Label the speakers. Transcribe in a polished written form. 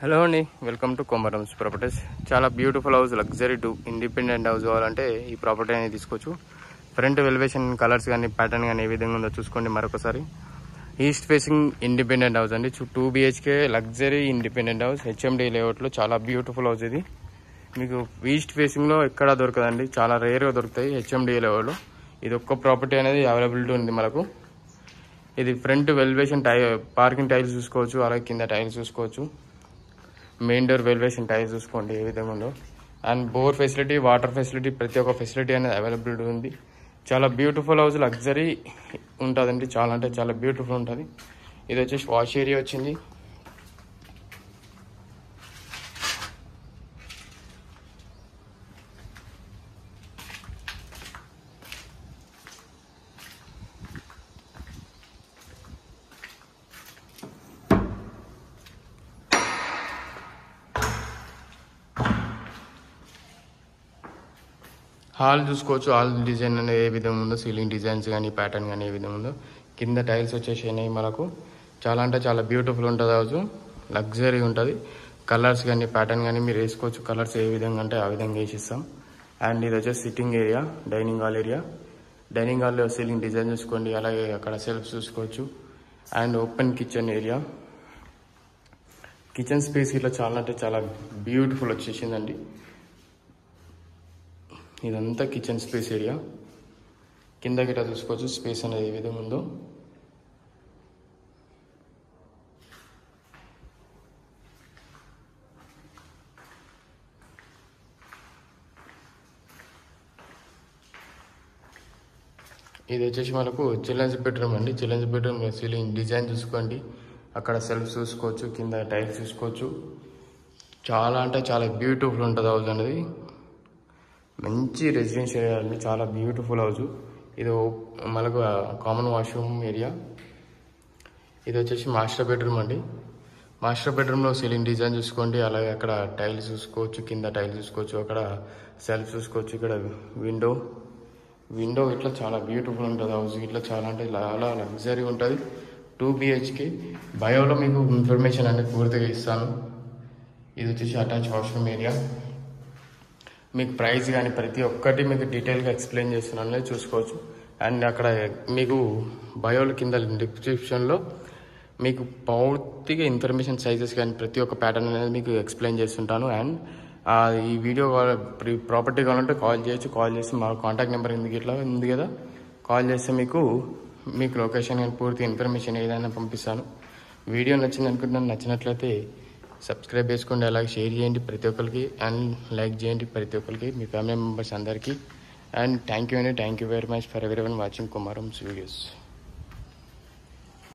Speaker 1: Hello అండి, welcome to కొమరమ్స్ properties. చాలా beautiful house, luxury to independent house కావాలంటే ఈ ప్రాపర్టీ అనేది తీసుకోవచ్చు. ఫ్రంట్ ఎలివేషన్ కలర్స్ కానీ ప్యాటర్న్ కానీ ఏ విధంగా ఉందో చూసుకోండి. మరొకసారి ఈస్ట్ ఫేసింగ్ ఇండిపెండెంట్ హౌస్ అండి. 2 BHK luxury independent house, HMD లేఅవుట్లో చాలా బ్యూటిఫుల్ హౌస్. ఇది మీకు ఈస్ట్ ఫేసింగ్లో ఎక్కడా దొరకదండి, చాలా రేర్గా దొరుకుతాయి HMD లేఅవుట్లో. ఇది ఒక్క ప్రాపర్టీ అనేది అవైలబిలిటీ ఉంది మనకు. ఇది ఫ్రంట్ ఎలివేషన్ పార్కింగ్ టైల్స్ చూసుకోవచ్చు, అలాగే కింద టైల్స్ చూసుకోవచ్చు. మెయిన్ డోర్ వెల్వేషన్ టైల్స్ చూసుకోండి ఏ విధంగా ఉందో. And bore facility, water facility, ప్రతి ఒక్క ఫెసిలిటీ అనేది అవైలబిలిటీ ఉంది. చాలా బ్యూటిఫుల్ హౌస్, లగ్జరీ ఉంటుందండి. చాలా అంటే చాలా బ్యూటిఫుల్ ఉంటుంది. ఇది వచ్చేసి వాష్ ఏరియా వచ్చింది. హాల్ చూసుకోవచ్చు. హాల్ డిజైన్ అనేది ఏ విధంగా ఉందో, సీలింగ్ డిజైన్స్ కానీ ప్యాటర్న్ కానీ ఏ విధంగా ఉందో. కింద టైల్స్ వచ్చేసినాయి మనకు. చాలా అంటే చాలా బ్యూటిఫుల్ ఉంటుంది హౌస్, లగ్జరీ ఉంటుంది. కలర్స్ కానీ ప్యాటర్న్ కానీ మీరు వేసుకోవచ్చు. కలర్స్ ఏ విధంగా అంటే ఆ విధంగా వేసిస్తాం. అండ్ ఇది వచ్చేసి sitting area, dining hall area. Dining హాల్లో సీలింగ్ డిజైన్ చూసుకోండి, అలాగే అక్కడ సెల్ఫ్ చూసుకోవచ్చు. And open kitchen area. Kitchen space ఇట్లా చాలా అంటే చాలా బ్యూటిఫుల్ వచ్చేసిందండి. ఇదంతా కిచెన్ స్పేస్ ఏరియా. కింద గిట్ట చూసుకోవచ్చు స్పేస్ అనేది ఏ విధంగా ఉందో. ఇది వచ్చేసి మనకు చిల్డ్రన్స్ బెడ్రూమ్ అండి. చిల్డ్రన్స్ బెడ్రూమ్ సీలింగ్ డిజైన్ చూసుకోండి, అక్కడ సెల్ఫ్ చూసుకోవచ్చు, కింద టైల్స్ చూసుకోవచ్చు. చాలా అంటే చాలా బ్యూటిఫుల్ ఉంటుంది హౌస్ అనేది. మంచి రెసిడెన్షియల్ ఏరియా అండి, చాలా బ్యూటిఫుల్ హౌస్. ఇది మనకు కామన్ వాష్రూమ్ ఏరియా. ఇది వచ్చేసి మాస్టర్ బెడ్రూమ్ అండి. మాస్టర్ బెడ్రూమ్లో సీలింగ్ డిజైన్ చూసుకోండి, అలాగే అక్కడ టైల్స్ చూసుకోవచ్చు, కింద టైల్స్ చూసుకోవచ్చు, అక్కడ సెల్ఫ్ చూసుకోవచ్చు. ఇక్కడ విండో ఇట్లా చాలా బ్యూటిఫుల్ ఉంటుంది హౌస్. ఇట్లా చాలా అంటే చాలా లగ్జరీ ఉంటుంది. 2 BHK. బయోలో మీకు ఇన్ఫర్మేషన్ అనేది పూర్తిగా ఇస్తాను. ఇది వచ్చేసి అటాచ్ వాష్రూమ్ ఏరియా. మీకు ప్రైస్ కానీ ప్రతి ఒక్కటి మీకు డీటెయిల్గా ఎక్స్ప్లెయిన్ చేస్తున్నాను, చూసుకోవచ్చు. అండ్ అక్కడ మీకు బయోల కింద డిస్క్రిప్షన్లో మీకు పూర్తిగా ఇన్ఫర్మేషన్, సైజెస్ కానీ ప్రతి ఒక్క ప్యాటర్న్ అనేది మీకు ఎక్స్ప్లెయిన్ చేస్తుంటాను. అండ్ ఈ వీడియో ప్రాపర్టీ కావాలంటే కాల్ చేయొచ్చు. కాల్ చేసి మా కాంటాక్ట్ నెంబర్ ఇట్లా ఉంది కదా, కాల్ చేస్తే మీకు లొకేషన్ కానీ పూర్తి ఇన్ఫర్మేషన్ ఏదైనా పంపిస్తాను. వీడియో నచ్చింది అనుకుంటున్నాను. నచ్చినట్లయితే సబ్స్క్రైబ్ చేసుకోండి, అలాగే షేర్ చేయండి ప్రతి ఒక్కరికి, అండ్ లైక్ చేయండి ప్రతి ఒక్కరికి, మీ ఫ్యామిలీ మెంబర్స్ అందరికీ. And thank you very much for everyone watching కొమరమ్స్ వీడియోస్.